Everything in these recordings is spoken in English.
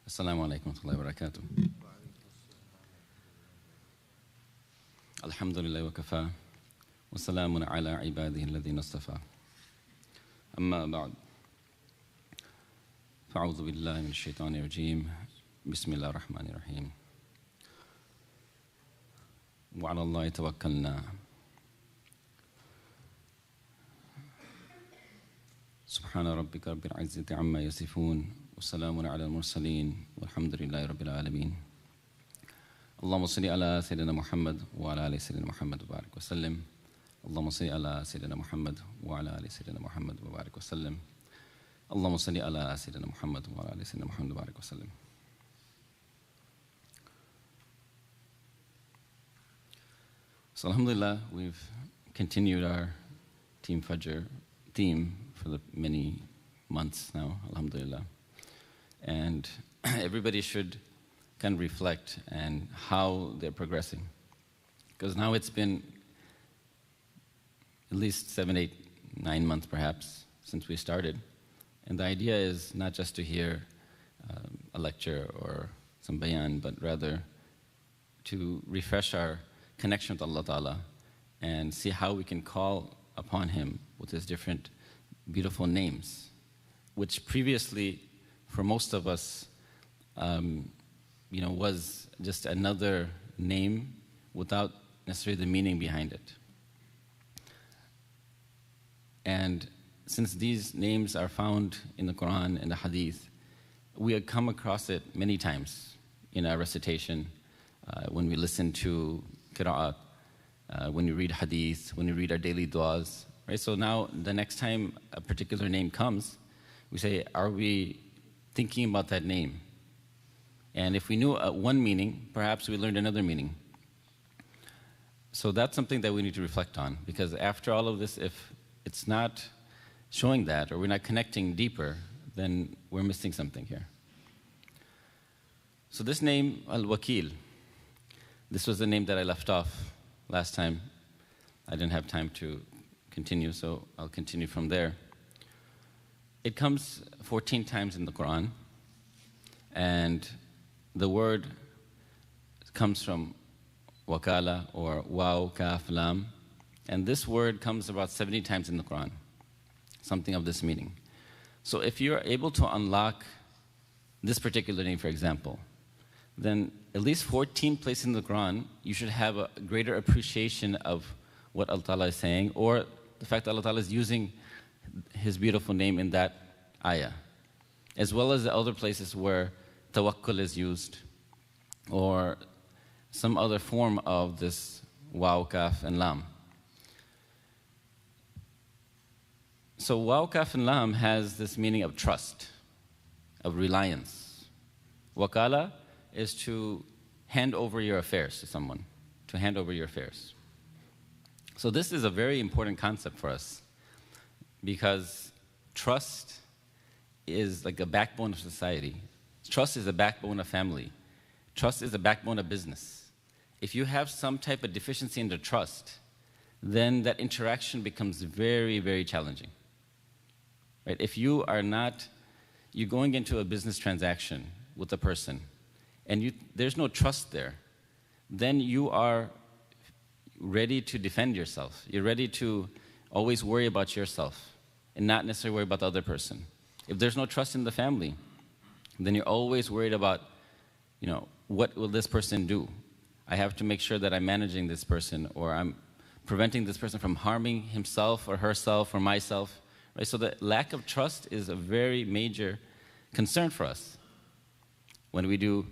Assalamu alaikum wa rahmatullahi wa barakatuh. Alhamdulillah wa kafa, wa salamun ala ibadihi alladhina istafa. Amma ba'd. Fa'udhu billahi min ash-shaytanir rajim. Bismillahir rahmanir rahim. Wa 'ala Allahi tawakkalna. Subhana rabbika rabbil 'izzati 'amma yasifun. والسلام على المرسلين والحمد لله رب العالمين. اللهم صل على سيدنا محمد وعلى آل سيدنا محمد وبارك وسلم. اللهم صل على سيدنا محمد وعلى آل سيدنا محمد وبارك وسلم. اللهم صل على سيدنا محمد وعلى آل سيدنا محمد وبارك وسلم. So alhamdulillah, we've continued our Team Fajr theme for the many months now, alhamdulillah. And everybody should kind of reflect on how they're progressing. Because now it's been at least 7, 8, 9 months perhaps since we started. And the idea is not just to hear a lecture or some bayan, but rather to refresh our connection with Allah Ta'ala and see how we can call upon Him with His different beautiful names, which previously for most of us, was just another name without necessarily the meaning behind it. And since these names are found in the Quran and the Hadith, we have come across it many times in our recitation, when we listen to qira'at, when we read Hadith, when we read our daily du'as. Right? So now, the next time a particular name comes, we say, are we thinking about that name? And if we knew one meaning, perhaps we learned another meaning. So that's something that we need to reflect on, because after all of this, if it's not showing that, or we're not connecting deeper, then we're missing something here. So this name, AlWakil, this was the name that I left off last time. I didn't have time to continue, so I'll continue from there. It comes 14 times in the Quran, and the word comes from wakala, or waw, kaf, lam, and this word comes about 70 times in the Quran, something of this meaning. So if you're able to unlock this particular name, for example, then at least 14 places in the Quran, you should have a greater appreciation of what Allah Ta'ala is saying, or the fact that Allah Ta'ala is using His beautiful name in that ayah, as well as the other places where tawakkul is used, or some other form of this waw, kaf, and lam. So waw, kaf, and lam has this meaning of trust, of reliance. Wakala is to hand over your affairs to someone, to hand over your affairs. So this is a very important concept for us, because trust is like a backbone of society. Trust is the backbone of family. Trust is the backbone of business. If you have some type of deficiency in the trust, then that interaction becomes very, very challenging. Right? If you're going into a business transaction with a person, and there's no trust there, then you are ready to defend yourself. You're ready to always worry about yourself and not necessarily worry about the other person. If there's no trust in the family, then you're always worried about, what will this person do? I have to make sure that I'm managing this person, or I'm preventing this person from harming himself or herself or myself. Right? So the lack of trust is a very major concern for us. When we do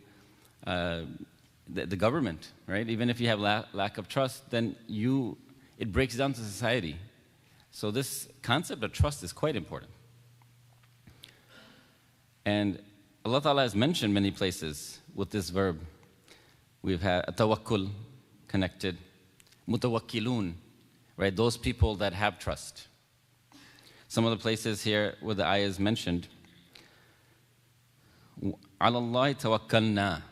the government, right? Even if you have lack of trust, then it breaks down to society. So this concept of trust is quite important. And Allah Ta'ala has mentioned many places with this verb. We've had tawakkul connected, mutawakkilun, right? Those people that have trust. Some of the places here where the ayah is mentioned, ala Allahi tawakkalna,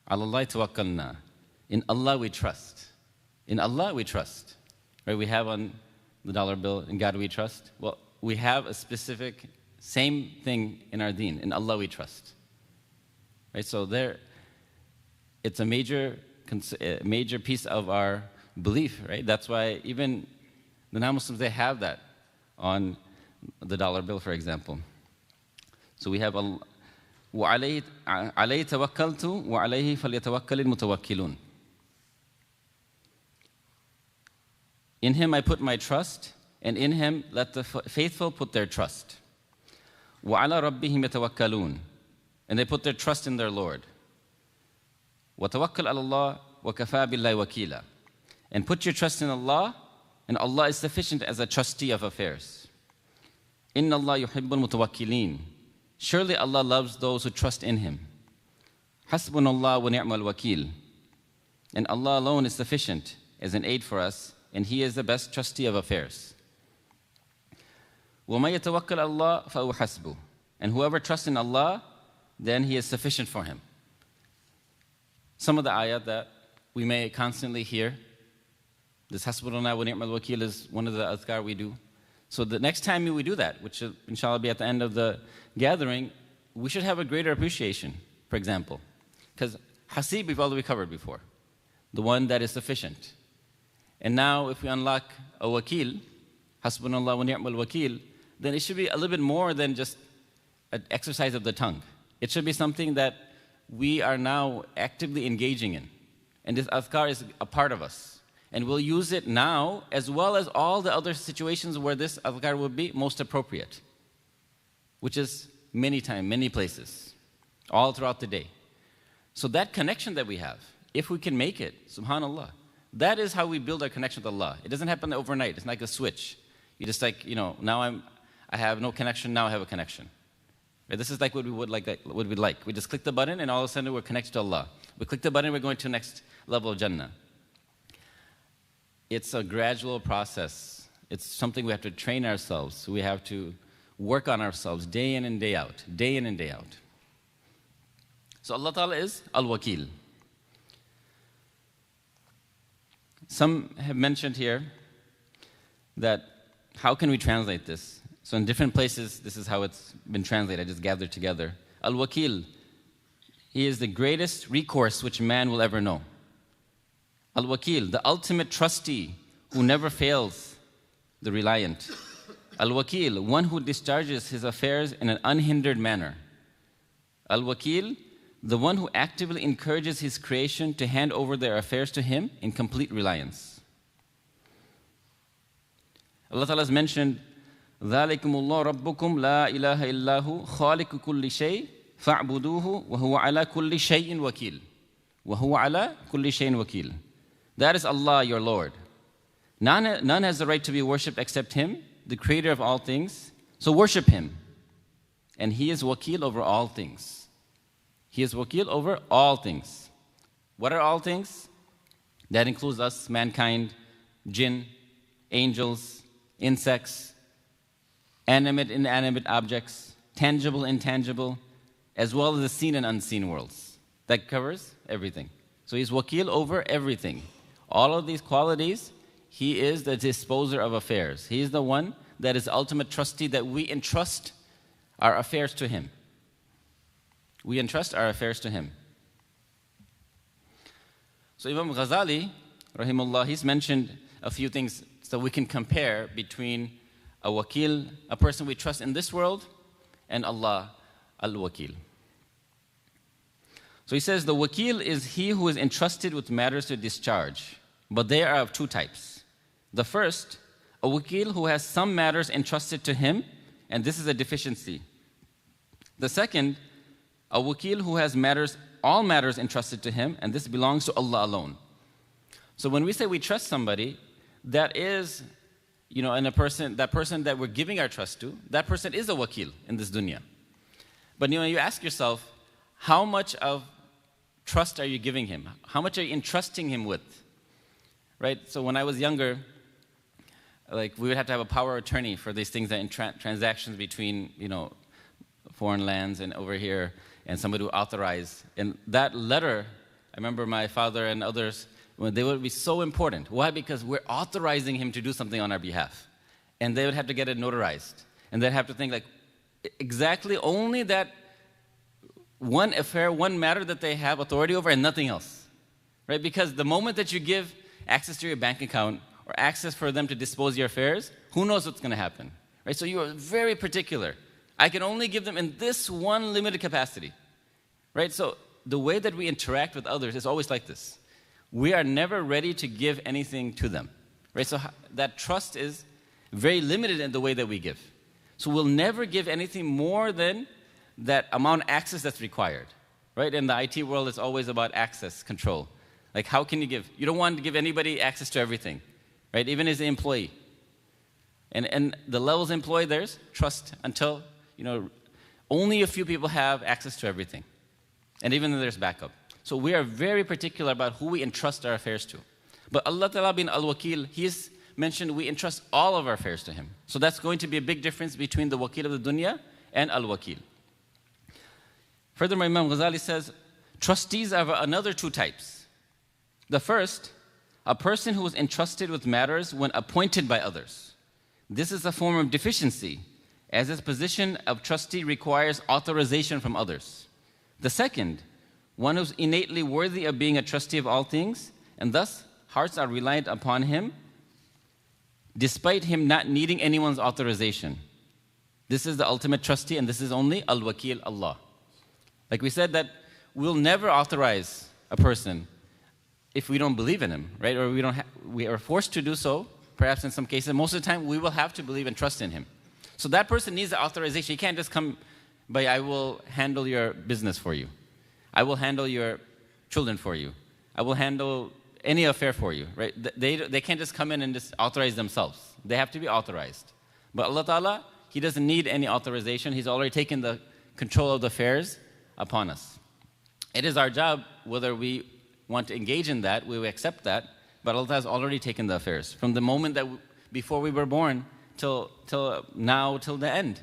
ala Allahi tawakkalna. In Allah we trust. In Allah we trust. Right? We have on the dollar bill, in God we trust. Well, we have a specific same thing in our deen. In Allah we trust. Right? So it's a major piece of our belief, right? That's why even the non-Muslims, they have that on the dollar bill, for example. So we have وَعَلَيْهِ تَوَكَّلْتُ وَعَلَيْهِ فَلْيَتَوَكَّلِ الْمُتَوَكِّلُونَ. In him I put my trust, and in him let the faithful put their trust. وَعَلَى رَبِّهِمْ يَتَوَكَّلُونَ. And they put their trust in their Lord. وَتَوَكَّلْ عَلَى اللَّهِ وَكَفَى بِاللَّهِ وَكِيلًا. And put your trust in Allah, and Allah is sufficient as a trustee of affairs. إِنَّ اللَّهَ يُحِبُّ الْمُتَوَكِّلِينَ. Surely Allah loves those who trust in Him. حَسْبُنَ اللَّهُ وَنِعْمَ الْوَكِيلُ. And Allah alone is sufficient as an aid for us, and He is the best trustee of affairs. وَمَن يَتَوَكَّلْ عَلَى اللَّهِ فَهُوَ حَسْبُهُ. And whoever trusts in Allah, then He is sufficient for him. Some of the ayat that we may constantly hear, this Hasbunallah wa ni'mal wakil is one of the azkar we do. So the next time we do that, which will inshallah be at the end of the gathering, we should have a greater appreciation, for example. Because hasib we've already covered before, the one that is sufficient. And now if we unlock a wakil, Hasbunallah wa ni'mal wakil, then it should be a little bit more than just an exercise of the tongue. It should be something that we are now actively engaging in. And this azkar is a part of us. And we'll use it now as well as all the other situations where this azkar would be most appropriate, which is many times, many places, all throughout the day. So that connection that we have, if we can make it, subhanAllah, that is how we build our connection with Allah. It doesn't happen overnight. It's like a switch. You just like, now I have no connection, now I have a connection. Right? This is like what we would like. We just click the button and all of a sudden we're connected to Allah. We click the button, we're going to the next level of Jannah. It's a gradual process. It's something we have to train ourselves. We have to work on ourselves day in and day out, day in and day out. So Allah Ta'ala is AlWakil. Some have mentioned here that how can we translate this? So in different places, this is how it's been translated. I just gathered together. AlWakil, he is the greatest recourse which man will ever know. AlWakil, the ultimate trustee who never fails the reliant. AlWakil, one who discharges his affairs in an unhindered manner. AlWakil, the one who actively encourages his creation to hand over their affairs to him in complete reliance. Allah Ta'ala has mentioned, ذَلِكُمُ اللَّهُ رَبُّكُمْ لَا إِلَهَ إِلَّا هُ خَالِقُ كُلِّ شَيْءٍ فَاعْبُدُوهُ وَهُوَ عَلَى كُلِّ شَيْءٍ وَكِيلٌ وَهُوَ عَلَى كُلِّ شَيْءٍ وَكِيلٌ. That is Allah, your Lord. None has the right to be worshipped except Him, the creator of all things. So worship Him. And He is wakil over all things. He is wakil over all things. What are all things? That includes us, mankind, jinn, angels, insects, animate, inanimate objects, tangible, intangible, as well as the seen and unseen worlds. That covers everything. So He's wakil over everything. All of these qualities, He is the disposer of affairs. He is the one that is ultimate trustee, that we entrust our affairs to Him. We entrust our affairs to Him. So Imam Ghazali, rahimahullah, he's mentioned a few things so we can compare between a wakil, a person we trust in this world, and Allah, al-wakil. So he says, the wakil is he who is entrusted with matters to discharge, but they are of two types. The first, a wakil who has some matters entrusted to him, and this is a deficiency. The second, a wakil who has all matters entrusted to him, and this belongs to Allah alone. So when we say we trust somebody, that is, and that person that we're giving our trust to, that person is a wakil in this dunya. But you ask yourself, how much of trust are you giving him? How much are you entrusting him with? Right? So when I was younger, we would have to have a power of attorney for these things that in transactions between, foreign lands and over here, and somebody would authorize. And that letter, I remember my father and others, they would be so important. Why? Because we're authorizing him to do something on our behalf. And they would have to get it notarized. And they'd have to think exactly only that one affair, one matter that they have authority over and nothing else. Right? Because the moment that you give access to your bank account or access for them to dispose your affairs, who knows what's going to happen? Right? So you are very particular. I can only give them in this one limited capacity. Right? So the way that we interact with others is always like this. We are never ready to give anything to them. Right? So that trust is very limited in the way that we give. So we'll never give anything more than that amount of access that's required. Right? In the IT world, it's always about access control. Like, how can you give? You don't want to give anybody access to everything. Right? Even as an employee. And the levels employed, there's trust until, only a few people have access to everything. And even then there's backup. So we are very particular about who we entrust our affairs to. But Allah Ta'ala being AlWakil, He's mentioned we entrust all of our affairs to Him. So that's going to be a big difference between the Wakil of the dunya and AlWakil. Furthermore, Imam Ghazali says, trustees are another two types. The first, a person who is entrusted with matters when appointed by others. This is a form of deficiency, as his position of trustee requires authorization from others. The second, one who's innately worthy of being a trustee of all things, and thus hearts are reliant upon him, despite him not needing anyone's authorization. This is the ultimate trustee, and this is only AlWakil, Allah. Like we said, that we'll never authorize a person if we don't believe in him, right? Or we are forced to do so, perhaps in some cases. Most of the time, we will have to believe and trust in him. So that person needs the authorization. He can't just come by, I will handle your business for you. I will handle your children for you. I will handle any affair for you, right? They can't just come in and just authorize themselves. They have to be authorized. But Allah Ta'ala, He doesn't need any authorization. He's already taken the control of the affairs upon us. It is our job, whether we want to engage in that, we will accept that, but Allah has already taken the affairs. From the moment that before we were born till now, till the end,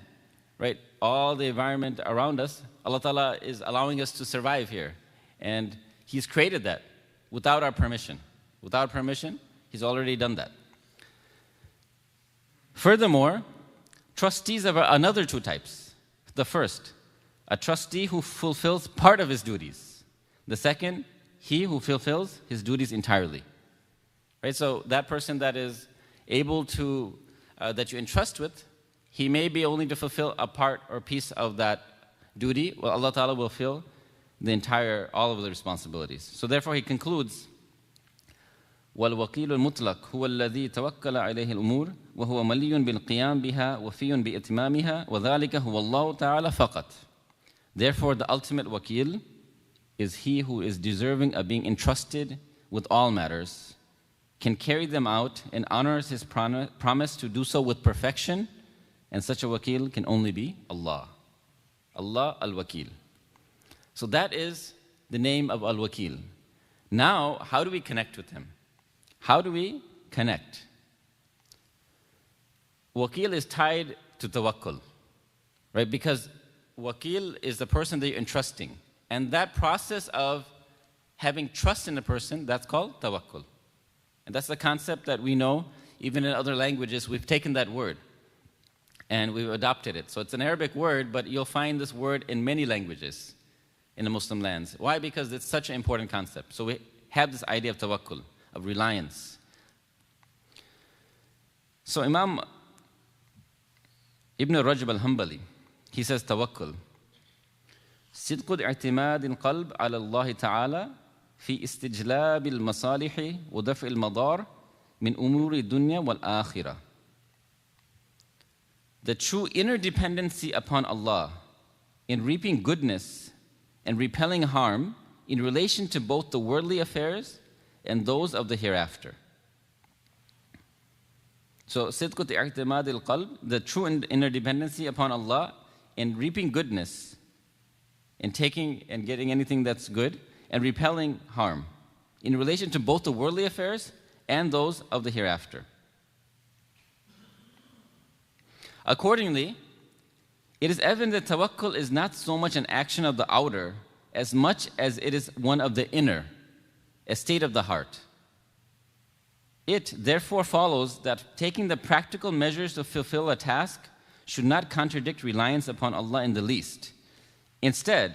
right? All the environment around us, Allah Ta'ala is allowing us to survive here. And He's created that without our permission. Without permission, He's already done that. Furthermore, trustees have another two types. The first, a trustee who fulfills part of his duties. The second, he who fulfills his duties entirely. Right? So that person that is able to, that you entrust with, he may be only to fulfill a part or piece of that duty. Well, Allah Ta'ala will fill all of the responsibilities. So therefore He concludes, وَالْوَكِيلُ الْمُطْلَقُ هُوَ الَّذِي تَوَكَّلَ عَلَيْهِ الْأُمُورِ وَهُوَ مَلِيٌّ بِالْقِيَامِ بِهَا وَفِيٌّ بِإِتْمَامِهَا وَذَلِكَ هُوَ اللَّهُ تَعَالَى فَقَطْ. Therefore the ultimate wakil is he who is deserving of being entrusted with all matters, can carry them out, and honors his promise to do so with perfection, and such a wakil can only be Allah. Allah al-Wakil. So that is the name of al-Wakil. Now, how do we connect with Him? How do we connect? Wakil is tied to tawakkul, right? Because wakil is the person that you're entrusting. And that process of having trust in a person, that's called tawakkul. And that's the concept that we know, even in other languages, we've taken that word and we've adopted it. So it's an Arabic word, but you'll find this word in many languages in the Muslim lands. Why? Because it's such an important concept. So we have this idea of tawakkul, of reliance. So Imam Ibn Rajab al-Hanbali, he says tawakkul, صدق اعتماد القلب على الله تعالى في استجلاب المصالح ودفع المضار من أمور الدنيا والآخرة. The true inner dependency upon Allah in reaping goodness and repelling harm in relation to both the worldly affairs and those of the hereafter. So, صدق اعتماد القلب, the true inner dependency upon Allah in reaping goodness, in taking and getting anything that's good, and repelling harm in relation to both the worldly affairs and those of the hereafter. Accordingly, it is evident that tawakkul is not so much an action of the outer as much as it is one of the inner, a state of the heart. It therefore follows that taking the practical measures to fulfill a task should not contradict reliance upon Allah in the least. Instead,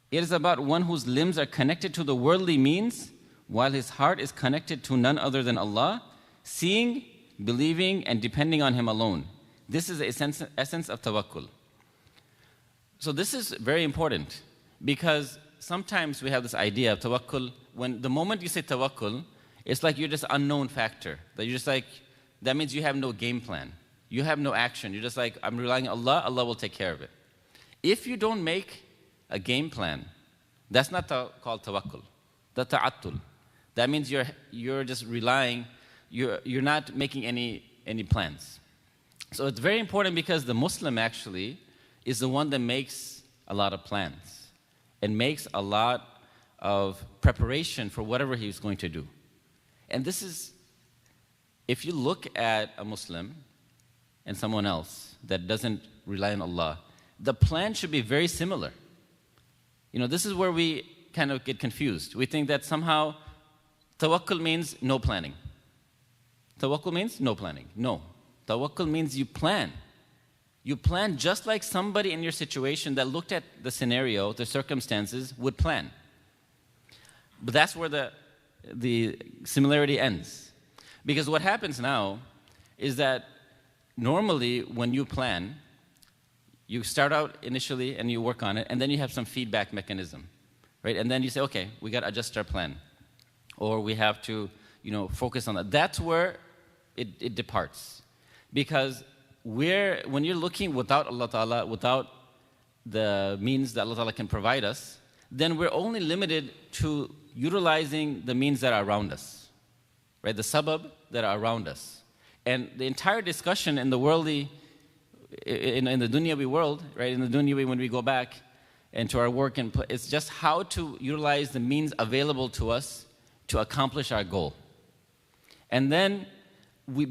It is about one whose limbs are connected to the worldly means, while his heart is connected to none other than Allah, seeing, believing, and depending on Him alone. This is the essence of tawakkul. So this is very important, because sometimes we have this idea of tawakkul. When the moment you say tawakkul, it's like you're just unknown factor. That you're just like, that means you have no game plan. You have no action. You're just like, I'm relying on Allah, Allah will take care of it. If you don't make a game plan, that's not called tawakkul. That's ta'attul. That means you're just relying, you're not making any plans. So it's very important, because the Muslim actually is the one that makes a lot of plans and makes a lot of preparation for whatever he's going to do. And this is, if you look at a Muslim and someone else that doesn't rely on Allah, the plan should be very similar. You know, this is where we kind of get confused. We think that somehow tawakkul means no planning. Tawakkul means no planning. No. Tawakkul means you plan. You plan just like somebody in your situation that looked at the scenario, the circumstances, would plan. But that's where the similarity ends. Because what happens now is that normally when you plan, you start out initially and you work on it, and then you have some feedback mechanism, right? And then you say, okay, we got to adjust our plan, or we have to, focus on that. That's where it departs, because when you're looking without Allah Ta'ala, without the means that Allah Ta'ala can provide us, then we're only limited to utilizing the means that are around us, right? The sabab that are around us. And the entire discussion in the worldly, in the dunyawi world, right? In the dunyawi, when we go back into our work, it's just how to utilize the means available to us to accomplish our goal. And then,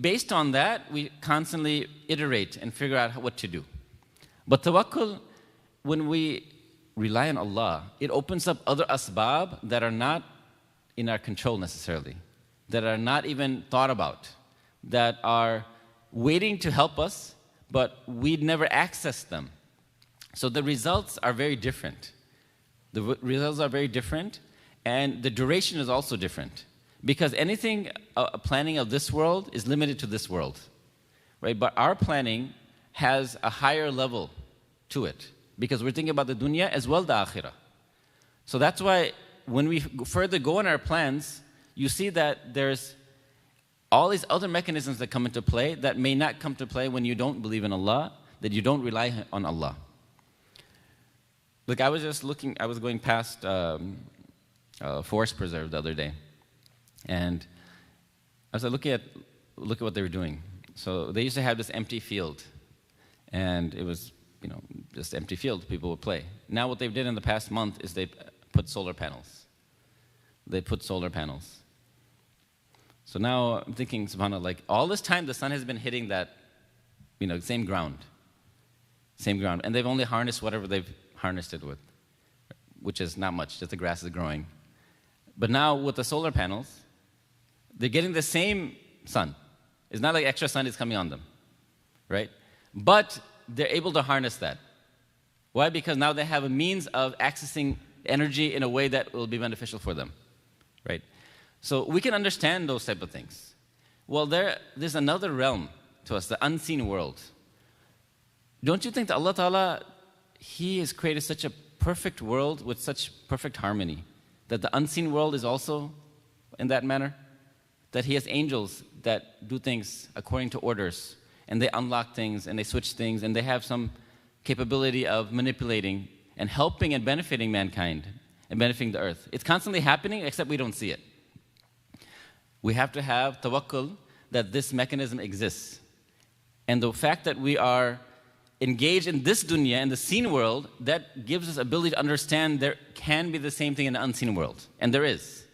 based on that, we constantly iterate and figure out what to do. But tawakkul, when we rely on Allah, it opens up other asbab that are not in our control necessarily, that are not even thought about, that are waiting to help us, but we'd never access them. So the results are very different. The results are very different, and the duration is also different. Because anything, planning of this world is limited to this world, right? But our planning has a higher level to it, because we're thinking about the dunya as well as the akhirah. So that's why when we further go in our plans, you see that there's all these other mechanisms that come into play that may not come to play when you don't believe in Allah, that you don't rely on Allah. Look, I was going past Forest Preserve the other day, and I was look at what they were doing. So they used to have this empty field, and it was, just empty field, people would play. Now what they've did in the past month is they put solar panels. So now I'm thinking, subhanAllah, like all this time the sun has been hitting that, same ground. And they've only harnessed whatever they've harnessed it with, which is not much, just the grass is growing. But now with the solar panels, they're getting the same sun. It's not like extra sun is coming on them, right? But they're able to harness that. Why? Because now they have a means of accessing energy in a way that will be beneficial for them, right? So we can understand those type of things. Well, there's another realm to us, the unseen world. Don't you think that Allah Ta'ala, He has created such a perfect world with such perfect harmony, that the unseen world is also in that manner? That He has angels that do things according to orders, and they unlock things, and they switch things, and they have some capability of manipulating and helping and benefiting mankind and benefiting the earth. It's constantly happening, except we don't see it. We have to have tawakkul that this mechanism exists. And the fact that we are engaged in this dunya, in the seen world, that gives us ability to understand there can be the same thing in the unseen world. And there is.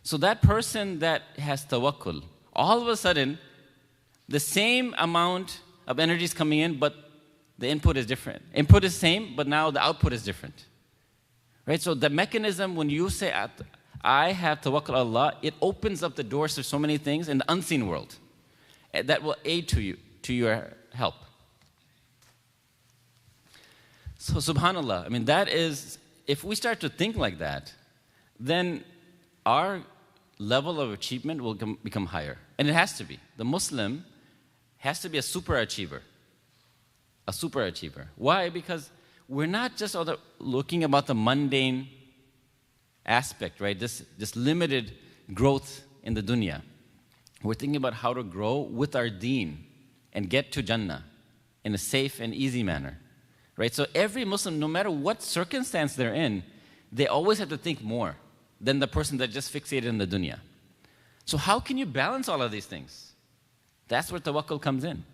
So that person that has tawakkul, all of a sudden, the same amount of energy is coming in, but the input is different. Input is same, but now the output is different. Right? So the mechanism, when you say, I have tawakkul on Allah, it opens up the doors to so many things in the unseen world that will aid to your help. So subhanAllah, that is if we start to think like that, then our level of achievement will become higher. And it has to be. The Muslim has to be a super achiever. A super achiever. Why? Because we're not just looking about the mundane aspect, right? This limited growth in the dunya. We're thinking about how to grow with our deen and get to Jannah in a safe and easy manner, right? So every Muslim, no matter what circumstance they're in, they always have to think more than the person that just fixated in the dunya. So how can you balance all of these things? That's where tawakkul comes in.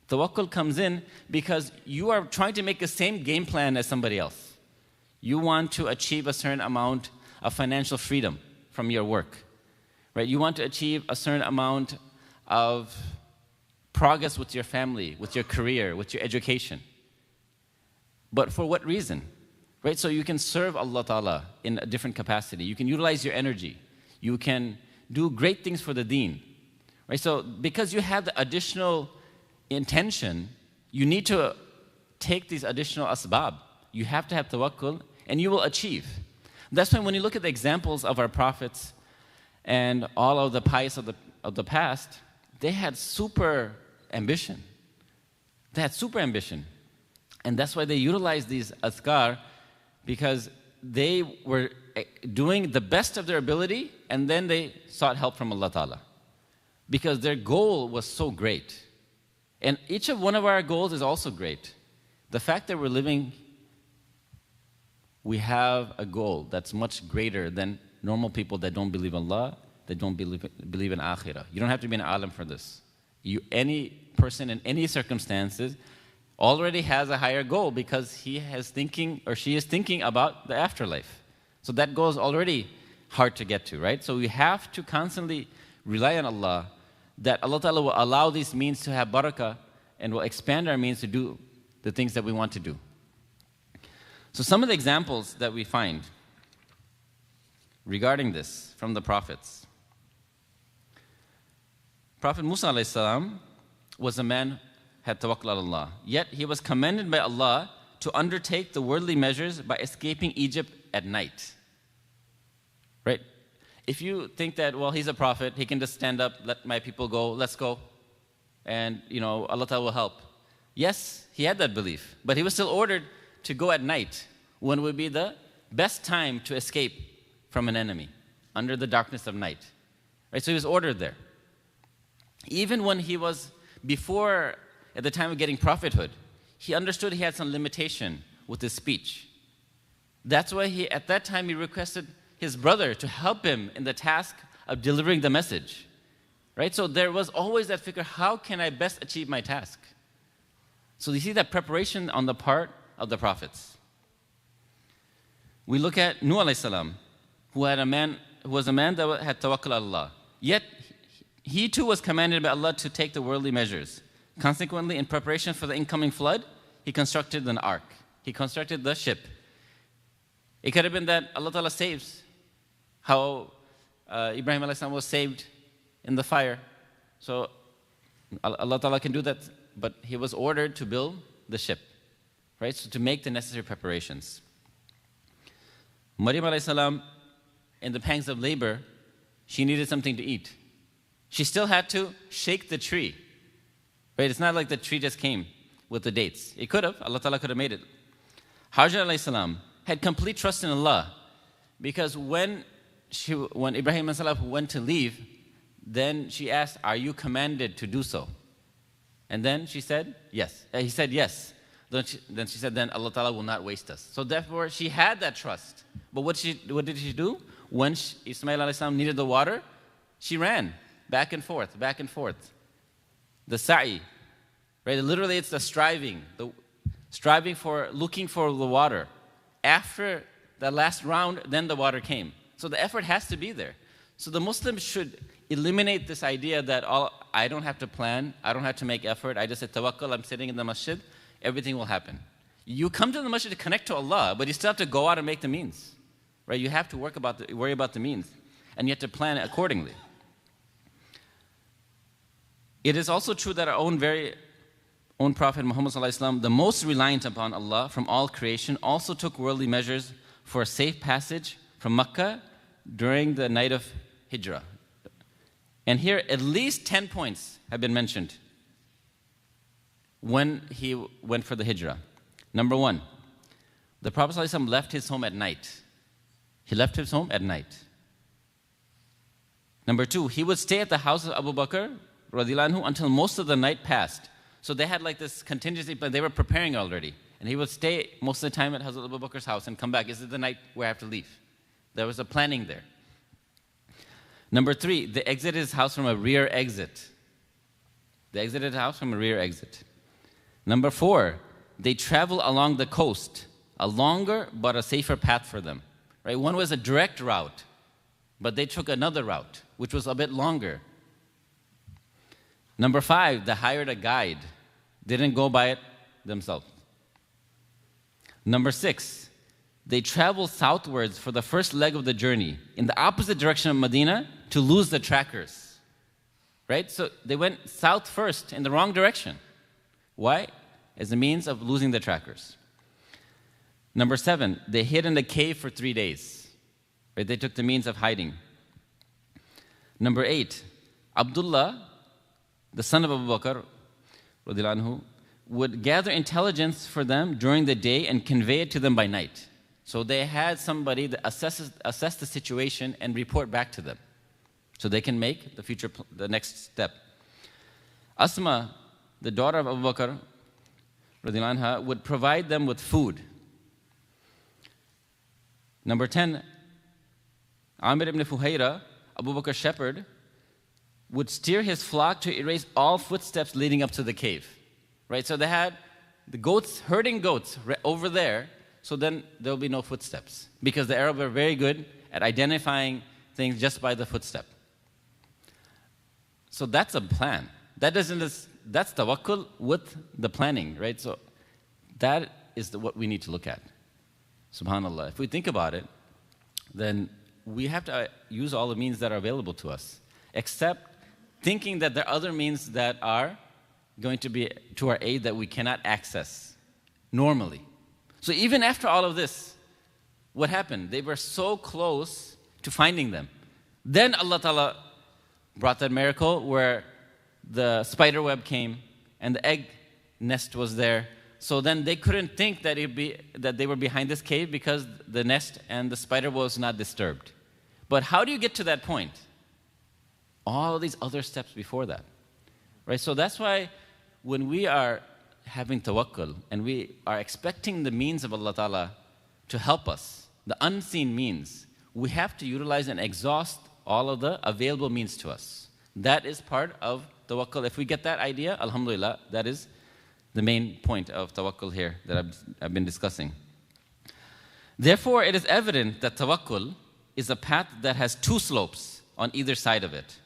Tawakkul comes in because you are trying to make the same game plan as somebody else. You want to achieve a certain amount of financial freedom from your work, right? You want to achieve a certain amount of progress with your family, with your career, with your education. But for what reason? Right? So you can serve Allah Ta'ala in a different capacity. You can utilize your energy. You can do great things for the deen. Right? So because you have the additional intention, you need to take these additional asbab. You have to have tawakkul, and you will achieve. That's why when you look at the examples of our prophets and all of the pious of the past, they had super ambition. They had super ambition. And that's why they utilized these azkar, because they were doing the best of their ability, and then they sought help from Allah Ta'ala. Because their goal was so great. And each of one of our goals is also great. The fact that we're living, we have a goal that's much greater than normal people that don't believe in Allah, that don't believe in akhirah. You don't have to be an alim for this. Any person in any circumstances already has a higher goal because he has thinking or she is thinking about the afterlife. So that goal is already hard to get to, right? So we have to constantly rely on Allah, that Allah Ta'ala will allow these means to have barakah and will expand our means to do the things that we want to do. So some of the examples that we find regarding this from the prophets. Prophet Musa alayhi salam was a man had tawakkul on Allah. Yet he was commanded by Allah to undertake the worldly measures by escaping Egypt at night. Right? If you think that, well, he's a prophet, he can just stand up, let my people go, let's go, and Allah Ta'ala will help. Yes, he had that belief, but he was still ordered to go at night when would be the best time to escape from an enemy, under the darkness of night. Right? So he was ordered there. Even when he was before, at the time of getting prophethood, he understood he had some limitation with his speech. That's why at that time he requested his brother to help him in the task of delivering the message. Right? So there was always that figure, how can I best achieve my task? So you see that preparation on the part of the prophets. We look at Nuh alayhi salam, who was a man that had tawakkul on Allah. Yet he too was commanded by Allah to take the worldly measures. Consequently, in preparation for the incoming flood, he constructed an ark. He constructed the ship. It could have been that Allah Ta'ala saves, how Ibrahim alayhi salam was saved in the fire. So Allah Ta'ala can do that, but he was ordered to build the ship, right? So to make the necessary preparations. Maryam alayhi salam, in the pangs of labor, she needed something to eat. She still had to shake the tree. Right? It's not like the tree just came with the dates. It could have. Allah Ta'ala could have made it. Hajar alayhi salam had complete trust in Allah, because when Ibrahim alayhi salam went to leave, then she asked, "Are you commanded to do so?" And then she said, "Yes." He said, "Yes." Then she said, "Then Allah Ta'ala will not waste us." So therefore, she had that trust. But what did she do? When Ismail alayhi salam needed the water, she ran back and forth, back and forth. The sa'i, right? Literally, it's the striving for looking for the water. After the last round, then the water came. So the effort has to be there. So the Muslims should eliminate this idea that I don't have to plan, I don't have to make effort, I just say tawakkul, I'm sitting in the masjid, everything will happen. You come to the masjid to connect to Allah, but you still have to go out and make the means. Right? You have to worry about the means, and you have to plan it accordingly. It is also true that our own Prophet Muhammad ﷺ, the most reliant upon Allah from all creation, also took worldly measures for a safe passage from Mecca during the night of Hijrah. And here, at least 10 points have been mentioned when he went for the Hijrah. Number 1, the Prophet ﷺ left his home at night. He left his home at night. Number 2, he would stay at the house of Abu Bakr radiallahu anhu until most of the night passed. So they had like this contingency, but they were preparing already. And he would stay most of the time at Hazrat Abu Bakr's house and come back. Is it the night where I have to leave? There was a planning there. Number 3, they exited his house from a rear exit. They exited the house from a rear exit. Number 4, they travel along the coast, a longer but a safer path for them. Right? One was a direct route, but they took another route, which was a bit longer. Number 5, they hired a guide. They didn't go by it themselves. Number 6, they traveled southwards for the first leg of the journey in the opposite direction of Medina to lose the trackers. Right? So they went south first in the wrong direction. Why? As a means of losing the trackers. Number 7, they hid in a cave for 3 days. Right? They took the means of hiding. Number 8, Abdullah, the son of Abu Bakr, radiallahu anhu, would gather intelligence for them during the day and convey it to them by night. So they had somebody that assess the situation and report back to them, so they can make the next step. Asma, the daughter of Abu Bakr, radiallahu anha, would provide them with food. Number 10, Amir ibn Fuhayra, Abu Bakr's shepherd, would steer his flock to erase all footsteps leading up to the cave. Right? So they had the goats, herding goats over there, so then there will be no footsteps. Because the Arabs are very good at identifying things just by the footstep. So that's a plan. That's tawakkul with the planning, right? So that is what we need to look at. SubhanAllah. If we think about it, then we have to use all the means that are available to us, except thinking that there are other means that are going to be to our aid that we cannot access normally. So even after all of this, what happened? They were so close to finding them. Then Allah Ta'ala brought that miracle where the spider web came and the egg nest was there. So then they couldn't think that they were behind this cave because the nest and the spider was not disturbed. But how do you get to that point? All these other steps before that. Right? So that's why when we are having tawakkul and we are expecting the means of Allah Ta'ala to help us, the unseen means, we have to utilize and exhaust all of the available means to us. That is part of tawakkul. If we get that idea, alhamdulillah, that is the main point of tawakkul here that I've been discussing. Therefore, it is evident that tawakkul is a path that has 2 slopes on either side of it.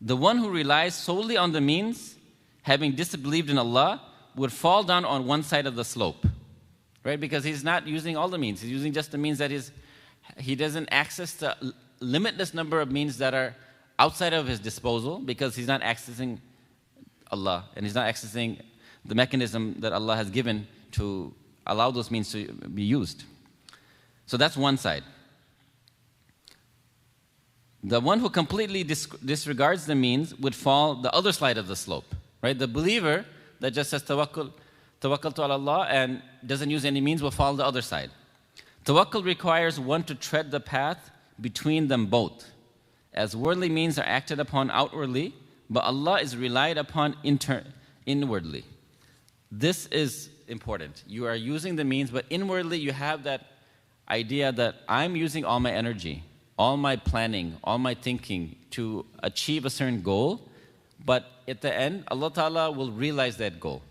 The one who relies solely on the means, having disbelieved in Allah, would fall down on one side of the slope, right? Because he's not using all the means. He's using just the means that he doesn't access the limitless number of means that are outside of his disposal, because he's not accessing Allah and he's not accessing the mechanism that Allah has given to allow those means to be used. So that's one side. The one who completely disregards the means would fall the other side of the slope. Right? The believer that just says tawakkul to Allah and doesn't use any means will fall the other side. Tawakkul requires one to tread the path between them both, as worldly means are acted upon outwardly, but Allah is relied upon inwardly. This is important. You are using the means, but inwardly you have that idea that I'm using all my energy, all my planning, all my thinking to achieve a certain goal, but at the end, Allah Ta'ala will realize that goal.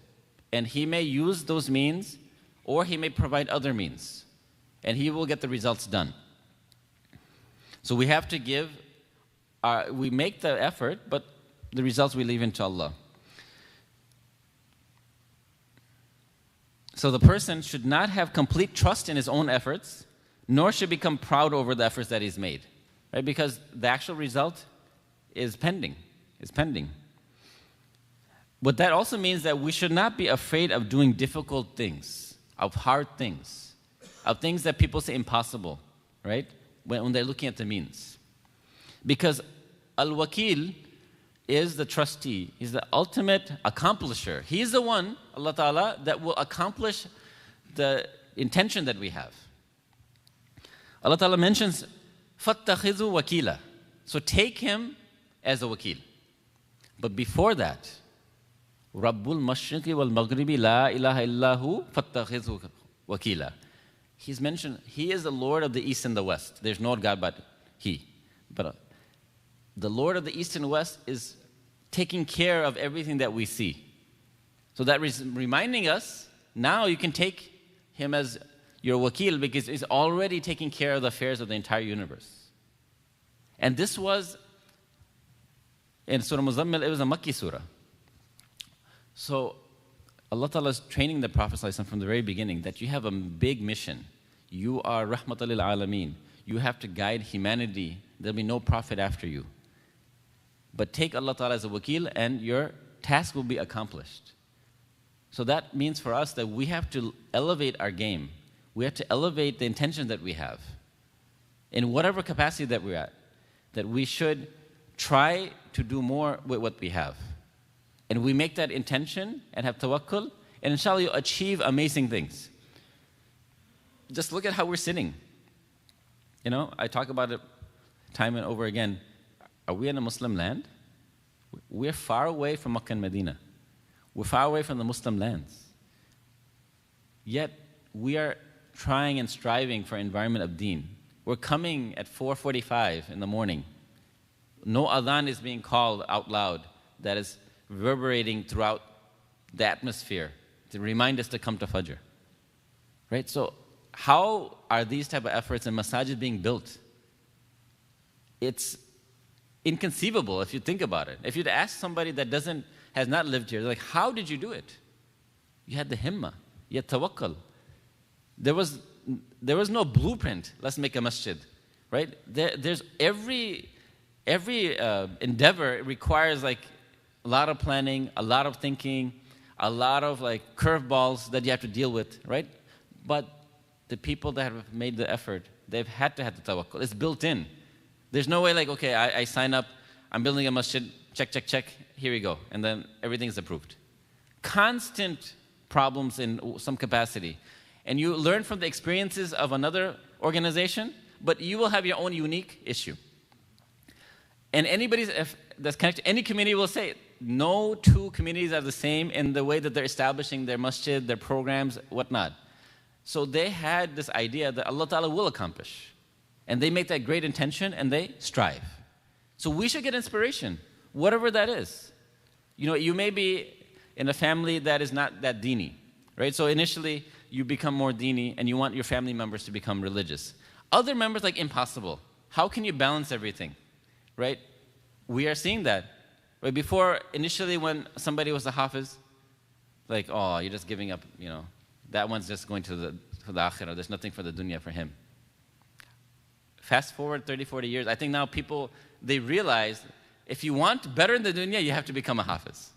And He may use those means, or He may provide other means, and He will get the results done. So we have to we make the effort, but the results we leave into Allah. So the person should not have complete trust in his own efforts, nor should become proud over the efforts that he's made, right? Because the actual result is pending. But that also means that we should not be afraid of doing difficult things, of hard things. of things that people say impossible, right? When they're looking at the means. Because AlWakil is the trustee. He's the ultimate accomplisher. He's the one, Allah Ta'ala, that will accomplish the intention that we have. Allah Ta'ala mentions, فَاتَّخِذُوا وَكِيلًا. So take him as a wakil. But before that, Rabbul Mashriqi wal Maghribi la ilaha illahu fattakhidhu wakila. He's mentioned, he is the Lord of the East and the West. There's no God but he. But the Lord of the East and West is taking care of everything that we see. So that is reminding us, now you can take him as your wakil because he's already taking care of the affairs of the entire universe. And this was, in Surah Muzammil, it was a Makki surah. So Allah Ta'ala is training the Prophet ﷺ from the very beginning that you have a big mission. You are Rahmatal lil Alameen. You have to guide humanity. There'll be no prophet after you. But take Allah Ta'ala as a wakil and your task will be accomplished. So that means for us that we have to elevate our game. We have to elevate the intention that we have. In whatever capacity that we're at, that we should try to do more with what we have. And we make that intention and have tawakkul, and inshallah you'll achieve amazing things. Just look at how we're sitting. You know, I talk about it time and over again. Are we in a Muslim land? We're far away from Makkah and Medina. We're far away from the Muslim lands. Yet, we are trying and striving for an environment of deen. We're coming at 4:45 in the morning. No adhan is being called out loud that is reverberating throughout the atmosphere to remind us to come to Fajr. Right? So, how are these type of efforts in masajid being built? It's inconceivable if you think about it. If you'd ask somebody that has not lived here, they're like, how did you do it? You had the himmah, you had tawakkul. There was no blueprint, let's make a masjid, right? There's every endeavor requires like a lot of planning, a lot of thinking, a lot of like curveballs that you have to deal with, right? But the people that have made the effort, they've had to have the tawakkul. It's built in. There's no way like, okay, I sign up, I'm building a masjid, check, here we go, and then everything's approved. Constant problems in some capacity. And you learn from the experiences of another organization, but you will have your own unique issue. And anybody that's connected to any community will say, no two communities are the same in the way that they're establishing their masjid, their programs, whatnot. So they had this idea that Allah Ta'ala will accomplish. And they make that great intention and they strive. So we should get inspiration, whatever that is. You know, you may be in a family that is not that dini, right? So initially, you become more dini and you want your family members to become religious. Other members, like, impossible. How can you balance everything, right? We are seeing that. Right? Before, initially, when somebody was a hafiz, like, oh, you're just giving up, you know, that one's just going for the akhirah. There's nothing for the dunya for him. Fast forward 30, 40 years, I think now people, they realize if you want better in the dunya, you have to become a hafiz.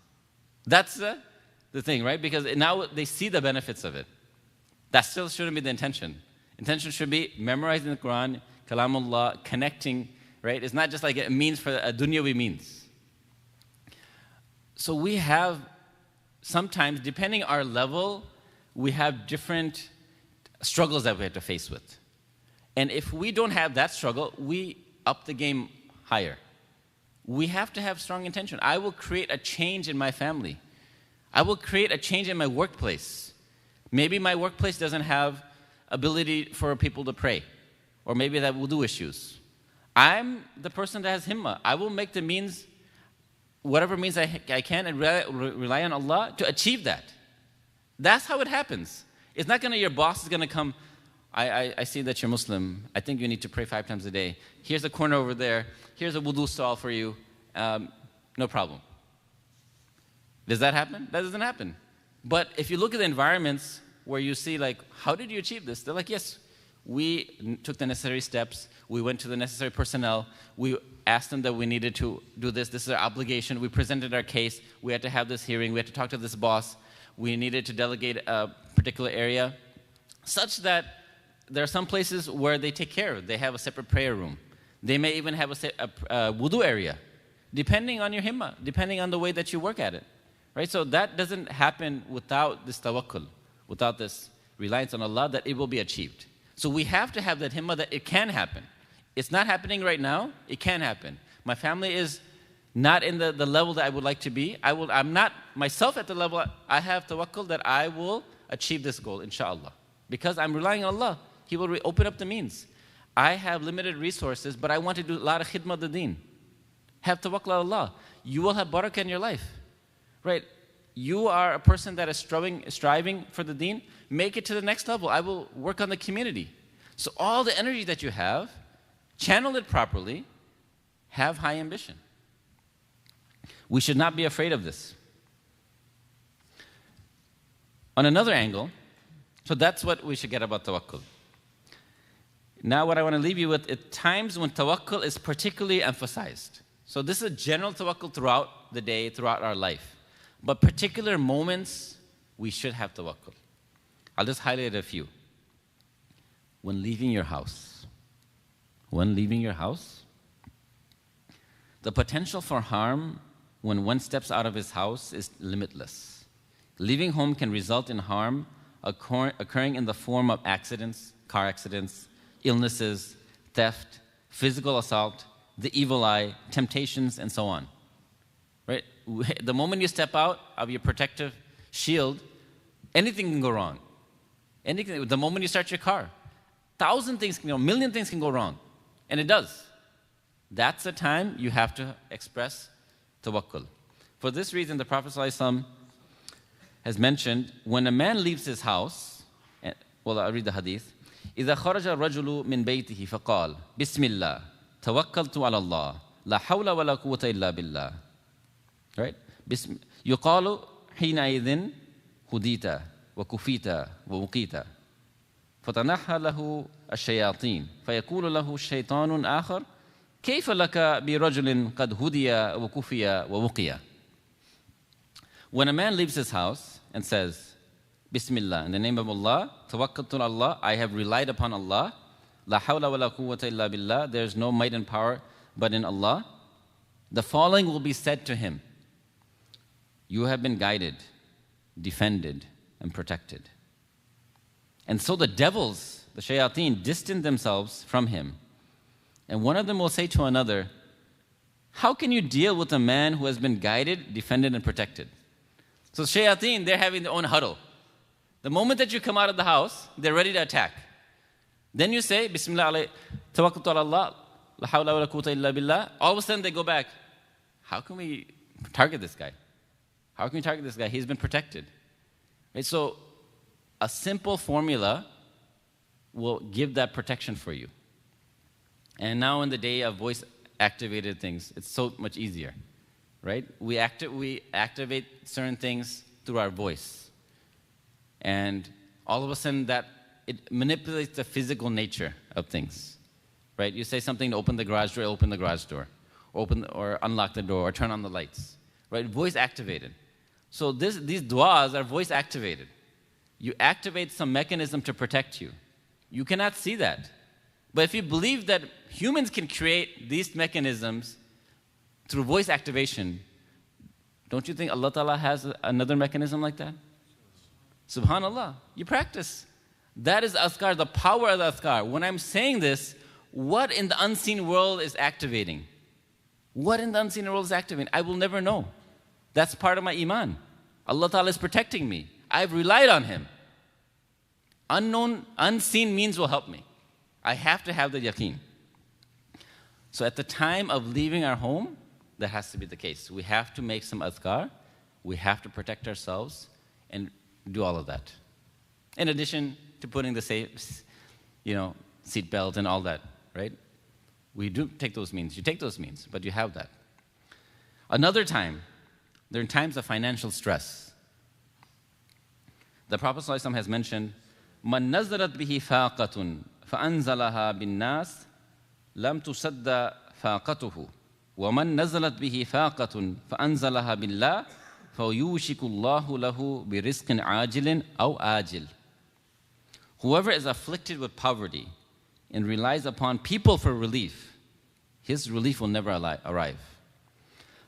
That's the thing, right? Because now they see the benefits of it. That still shouldn't be the intention. Intention should be memorizing the Quran, kalamullah, connecting, right? It's not just like a means for a dunyawi means. So we have, sometimes, depending our level, we have different struggles that we have to face with. And if we don't have that struggle, we up the game higher. We have to have strong intention. I will create a change in my family. I will create a change in my workplace. Maybe my workplace doesn't have ability for people to pray, or maybe that will do issues. I'm the person that has himmah. I will make the means, whatever means I can, and rely on Allah to achieve that. That's how it happens. It's not your boss is going to come, I see that you're Muslim. I think you need to pray 5 times a day. Here's a corner over there. Here's a wudu stall for you. No problem. Does that happen? That doesn't happen. But if you look at the environments where you see, like, how did you achieve this? They're like, yes, we took the necessary steps. We went to the necessary personnel. We asked them that we needed to do this. This is our obligation. We presented our case. We had to have this hearing. We had to talk to this boss. We needed to delegate a particular area, such that there are some places where they take care of it. They have a separate prayer room. They may even have a wudu area, depending on your himmah, depending on the way that you work at it. Right? So that doesn't happen without this tawakkul, without this reliance on Allah, that it will be achieved. So we have to have that himmah that it can happen. It's not happening right now. It can happen. My family is not in the level that I would like to be. I'm not myself at the level. I have tawakkul that I will achieve this goal, inshallah. Because I'm relying on Allah. He will open up the means. I have limited resources, but I want to do a lot of khidmah the deen. Have tawakkul on Allah. You will have barakah in your life. Right? You are a person that is striving for the deen. Make it to the next level. I will work on the community. So all the energy that you have, channel it properly, have high ambition. We should not be afraid of this. On another angle, so that's what we should get about tawakkul. Now what I want to leave you with is times when tawakkul is particularly emphasized. So this is a general tawakkul throughout the day, throughout our life. But particular moments, we should have tawakkul. I'll just highlight a few. When leaving your house. When leaving your house, the potential for harm when one steps out of his house is limitless. Leaving home can result in harm occurring in the form of accidents, car accidents, illnesses, theft, physical assault, the evil eye, temptations, and so on. Right? The moment you step out of your protective shield, anything can go wrong. Anything. The moment you start your car, 1,000 things, a million things can go wrong. And it does. That's the time you have to express tawakkul. For this reason, the Prophet ﷺ has mentioned, when a man leaves his house, well, I'll read the hadith. إِذَا خَرَجَ الرَّجُلُ مِنْ بَيْتِهِ فَقَالَ بِسْمِ اللَّهِ تَوَكَّلْتُ عَلَى اللَّهِ لَا حَوْلَ وَلَا قُوَّةَ إِلَّا بِاللَّهِ. Right? يُقَالُ حِينَئِذٍ هُدِيتَ وَكُفِيتَ وَوُقِيتَ فتنحى له الشياطين فيقول له الشيطان آخر كيف لك برجل قد هدي وكفي ووقي. When a man leaves his house and says, Bismillah, in the name of Allah, tawakkaltu ala Allah, I have relied upon Allah, la hawla wa la quwwata illa billah, there is no might and power but in Allah, the following will be said to him: you have been guided, defended, and protected. And so the devils, the shayateen, distance themselves from him. And one of them will say to another, how can you deal with a man who has been guided, defended, and protected? So shayateen, they're having their own huddle. The moment that you come out of the house, they're ready to attack. Then you say, Bismillah alayhi, tawakkaltu ala Allah, la hawla wa la quwwata illa billah. All of a sudden they go back. How can we target this guy? How can we target this guy? He's been protected. Right? So a simple formula will give that protection for you. And now in the day of voice-activated things, it's so much easier, right? We activate certain things through our voice. And all of a sudden that it manipulates the physical nature of things, right? You say something to open the garage door, open the garage door, or unlock the door, or turn on the lights, right? Voice-activated. So these du'as are voice-activated. You activate some mechanism to protect you. You cannot see that. But if you believe that humans can create these mechanisms through voice activation, don't you think Allah Ta'ala has another mechanism like that? Subhanallah. You practice. That is azkar, the power of the azkar. When I'm saying this, what in the unseen world is activating? What in the unseen world is activating? I will never know. That's part of my iman. Allah Ta'ala is protecting me. I've relied on Him. Unknown, unseen means will help me. I have to have the yaqeen. So at the time of leaving our home, that has to be the case. We have to make some azkar. We have to protect ourselves and do all of that. In addition to putting the seat belt and all that, right? We do take those means. You take those means, but you have that. Another time, there are times of financial stress. The Prophet ﷺ has mentioned, "Man nazarat bihi faqatun فأنزلها بالناس لم تصد فاقته ومن نزلت به فاقة فأنزلها بالله فيوشك الله له برزق عاجل أو آجل." Whoever is afflicted with poverty and relies upon people for relief, his relief will never arrive.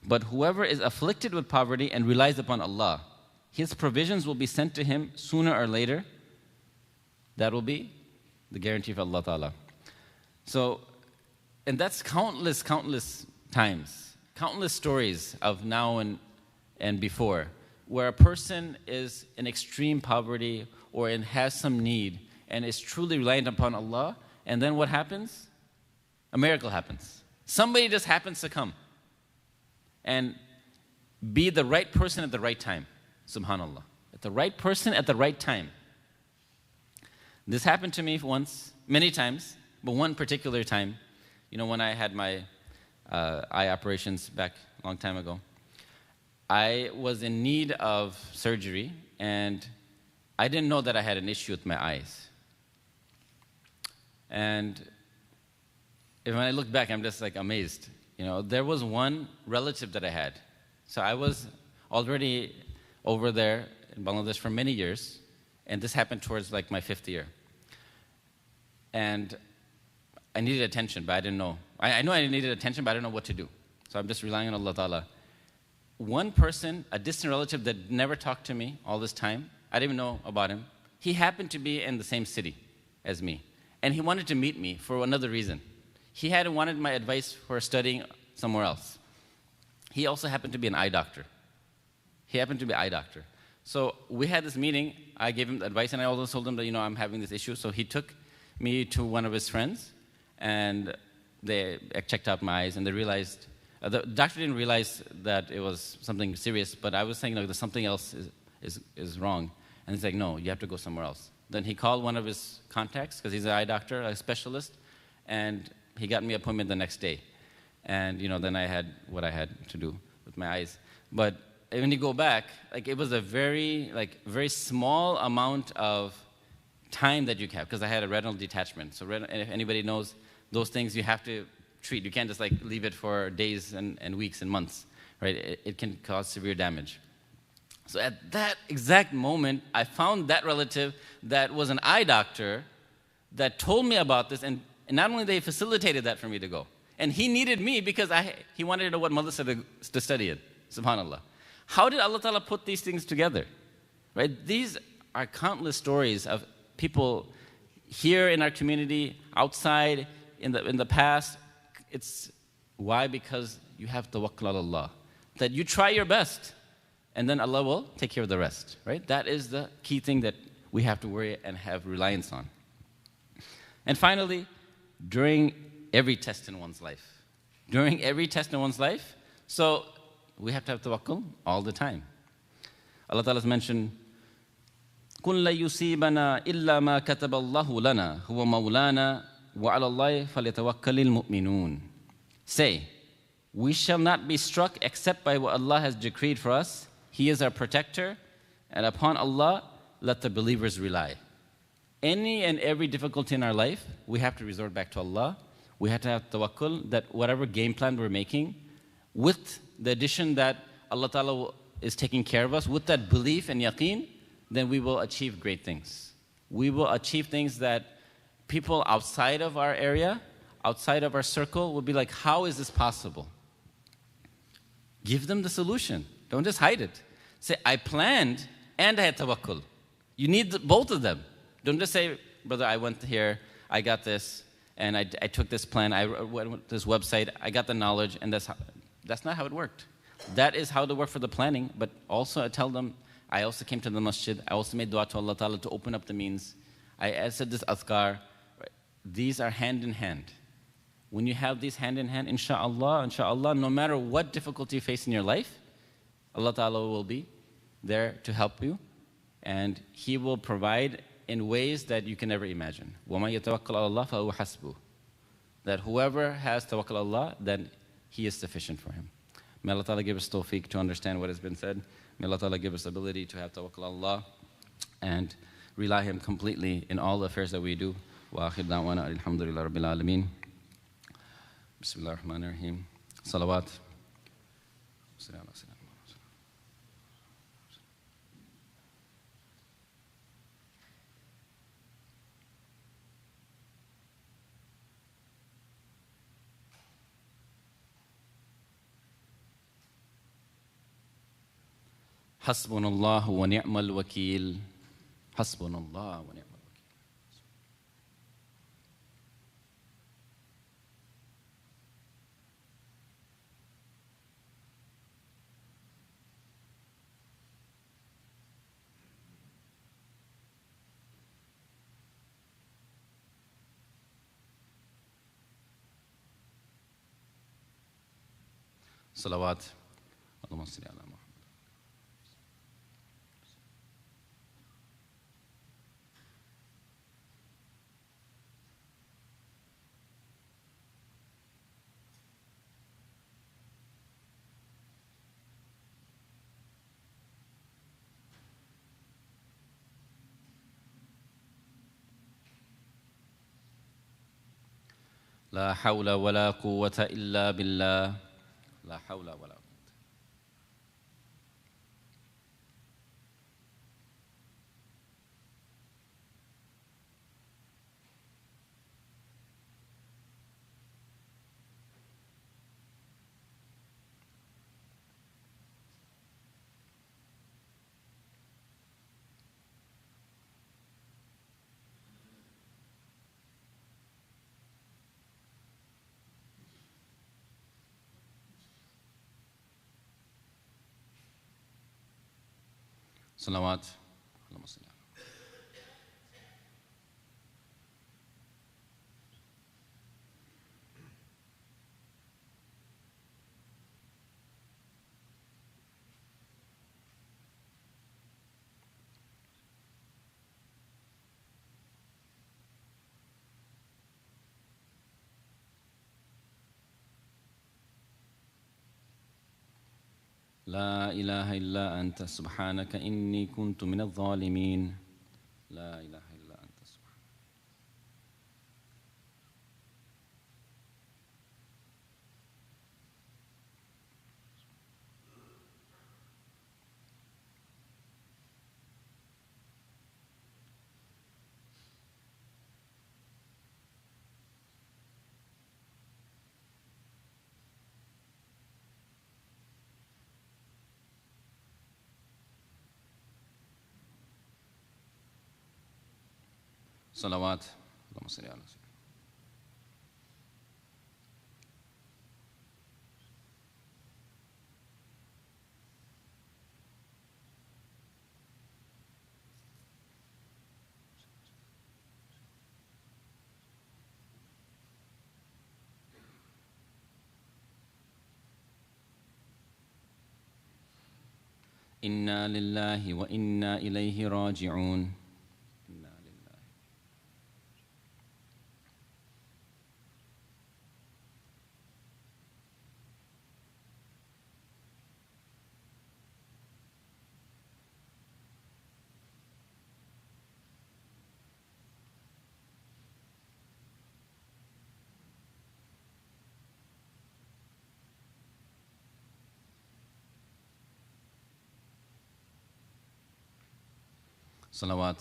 But whoever is afflicted with poverty and relies upon Allah, his provisions will be sent to him sooner or later. That will be the guarantee of Allah Ta'ala. So, and that's countless times, countless stories of now and before, where a person is in extreme poverty or has some need and is truly reliant upon Allah, and then what happens? A miracle happens. Somebody just happens to come and be the right person at the right time. Subhanallah. At the right person at the right time. This happened to me once, many times, but one particular time, when I had my eye operations back a long time ago, I was in need of surgery, and I didn't know that I had an issue with my eyes. And when I look back, I'm just like amazed. There was one relative that I had. So I was already over there in Bangladesh for many years, and this happened towards like my 5th year. And I needed attention, but I didn't know. I know I needed attention, but I didn't know what to do. So I'm just relying on Allah Ta'ala. One person, a distant relative that never talked to me all this time, I didn't even know about him, he happened to be in the same city as me. And he wanted to meet me for another reason. He had wanted my advice for studying somewhere else. He also happened to be an eye doctor. So we had this meeting. I gave him the advice, and I also told him that, I'm having this issue. So he took me to one of his friends, and they checked out my eyes, and they realized, the doctor didn't realize that it was something serious, but I was saying, there's something else is wrong. And he's like, no, you have to go somewhere else. Then he called one of his contacts, because he's an eye doctor, a specialist, and he got me an appointment the next day. And, then I had what I had to do with my eyes. But when you go back, it was a very small amount of time that you have, because I had a retinal detachment. So if anybody knows those things, you have to treat. You can't just leave it for days and weeks and months, right? It can cause severe damage. So at that exact moment, I found that relative that was an eye doctor that told me about this, and not only they facilitated that for me to go, and he needed me because he wanted to know what madrasa to study in. Subhanallah. How did Allah Ta'ala put these things together? Right? These are countless stories of people here in our community, outside, in the past. It's why? Because you have tawakkul ala Allah. That you try your best, and then Allah will take care of the rest. Right? That is the key thing that we have to worry and have reliance on. And finally, during every test in one's life. So we have to have tawakkul all the time. Allah Ta'ala has mentioned, قُلْ لَن يُصِيبَنَا إِلَّا مَا كَتَبَ اللَّهُ لَنَا هُوَ مَوْلَانَا وَعَلَى اللَّهِ فَلْيَتَوَكَّلِ الْمُؤْمِنُونَ. Say, we shall not be struck except by what Allah has decreed for us. He is our protector, and upon Allah let the believers rely. Any and every difficulty in our life, we have to resort back to Allah. We have to have tawakkul that whatever game plan we're making, with the addition that Allah Ta'ala is taking care of us, with that belief and yaqeen, then we will achieve great things. We will achieve things that people outside of our area, outside of our circle, will be like, how is this possible? Give them the solution. Don't just hide it. Say, I planned and I had tawakkul. You need both of them. Don't just say, brother, I went here, I got this, and I took this plan, I went to this website, I got the knowledge, and that's not how it worked. That is how to work for the planning, but also I tell them, I also came to the masjid, I also made dua to Allah Ta'ala to open up the means. I said this azkar. These are hand in hand. When you have these hand in hand, inshallah, no matter what difficulty you face in your life, Allah Ta'ala will be there to help you, and He will provide in ways that you can never imagine. وَمَن يَتَوَكَّلْ عَلَى اللَّهِ فَهُوَ حَسْبُهُ. That whoever has tawakkul Allah, then He is sufficient for him. May Allah Ta'ala give us tawfiq to understand what has been said. May Allah Ta'ala give us ability to have tawakkul Allah and rely Him completely in all the affairs that we do. Wa akhir da'wana alhamdulillah rabbil alameen. Bismillah ar-Rahman ar-Rahim. Salawat. Hasbunallahu wa ni'mal wakil. Hasbunallah wa ni'mal wakil. Salawat. Allahumma salli ala Muhammad. La hawla wa la quwwata illa billah. La hawla wa la quwwata. Salawat. Allahumma salli ala. لا إله إلا أنت سبحانك إني كنت من الظالمين. لا إله إلا أنت سبحانك. Salawat. Allahumma salli ala sayyidina. Inna lillahi wa inna ilayhi raji'un. Inna lillahi. Salawat.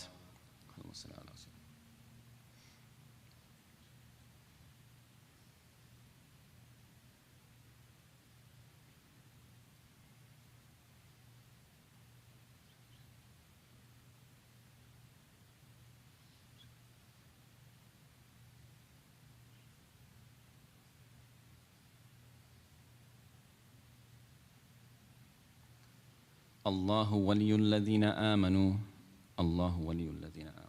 Allahumma salli ala sayyidina. Allahu waliyul ladhina amanu. Allahu waliyul ladhina amanu.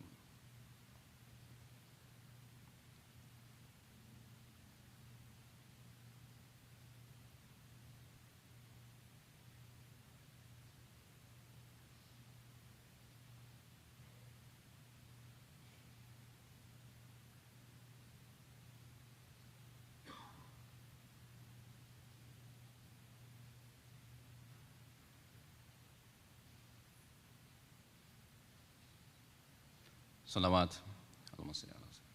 Salawat. Allahumma salli ala sayyidina.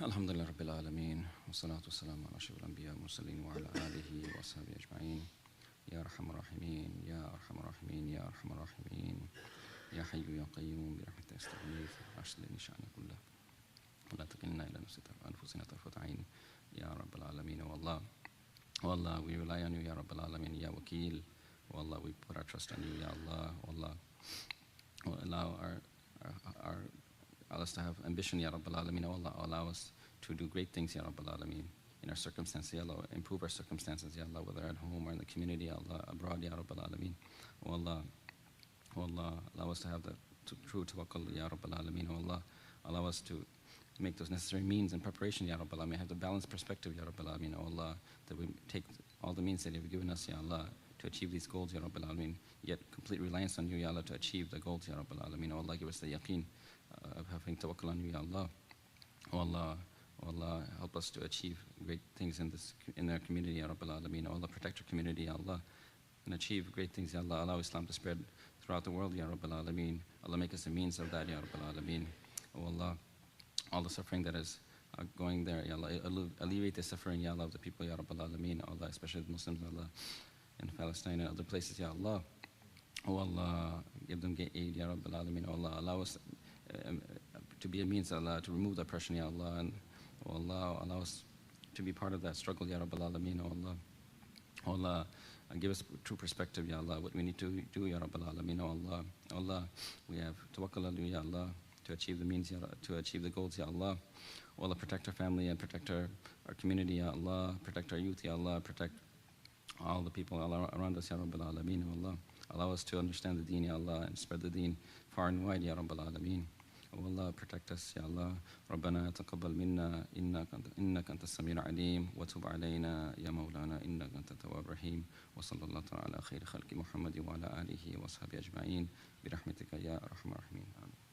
Alhamdulillah Rabbil Alameen. Wa salatu wassalamu ala ashrafil anbiya wal mursalin wa ala alihi wa sahbihi ajma'in. Ya Arhamar Rahimin, Ya Arhamar Rahimin, Ya Arhamar Rahimin. Ya Hayyu Ya Qayyum bi rahmatika astaghith. Aslih sha'na kullah. Wa la takilna ila anfusina tarfata 'ain. Ya Rabbil Alameen. O Allah. O Allah, we rely on you, Ya Rabbil Alameen, Ya Wakil. O Allah, we put our trust on you, Ya Allah. O Allah, allow allow us to have ambition, Ya Rabbil Alameen. O Allah, allow us to do great things, Ya Rabbil Alameen. In our circumstances, Ya Allah, improve our circumstances, Ya Allah, whether at home or in the community, Ya Allah, abroad, Ya Rabbil Alameen. O Allah, allow us to have the true tawakkul, Ya Rabbil Alameen. O Allah, allow us to make those necessary means and preparation, Ya Rabbil Alameen. Have the balanced perspective, Ya Rabbil Alameen. O Allah, that we take all the means that you have given us, Ya Allah, to achieve these goals, Ya Rabbil Alameen, yet complete reliance on you, Ya Allah, to achieve the goals, Ya Rabbil Alameen. O Allah, give us the yaqeen of having tawakkul on you, Ya Allah. O Allah, help us to achieve great things in our community, Ya Rabbil Alameen. O Allah, protect our community, Ya Allah, and achieve great things, Ya Allah. Allow Islam to spread throughout the world, Ya Rabbil Alameen. Allah, make us a means of that, Ya Rabbil Alameen. O Allah, all the suffering that is going there, Ya Allah, alleviate the suffering, Ya Allah, of the people, Ya Rabbil Alameen. O Allah, especially the Muslims, Ya Allah, in Palestine and other places, Ya Allah. O Allah, give them aid, Ya Rabbil Alameen. O Allah, allow us to be a means, Allah, to remove the oppression, Ya Allah, and O Allah, allow us to be part of that struggle, Ya Rabbil Alameen. O Allah, give us true perspective, Ya Allah, what we need to do, Ya Rabbil Alameen. O Allah, we have tawakkul on you, Ya Allah, to achieve the means, to achieve the goals, Ya Allah. O Allah, protect our family and protect our community, Ya Allah, protect our youth, Ya Allah, protect all the people around us, Ya Rabbil Alameen. O Allah, allow us to understand the deen, Ya Allah, and spread the deen far and wide, Ya Rabbil Alameen. O Allah, protect us, Ya Allah. ربنا تقبل منا إنك أنت السميع العليم وتب علينا يا مولانا إنك أنت التواب الرحيم وصلى الله تعالى على خير خلق محمد وعلى آله وصحبه أجمعين برحمتك يا أرحم الراحمين. آمين.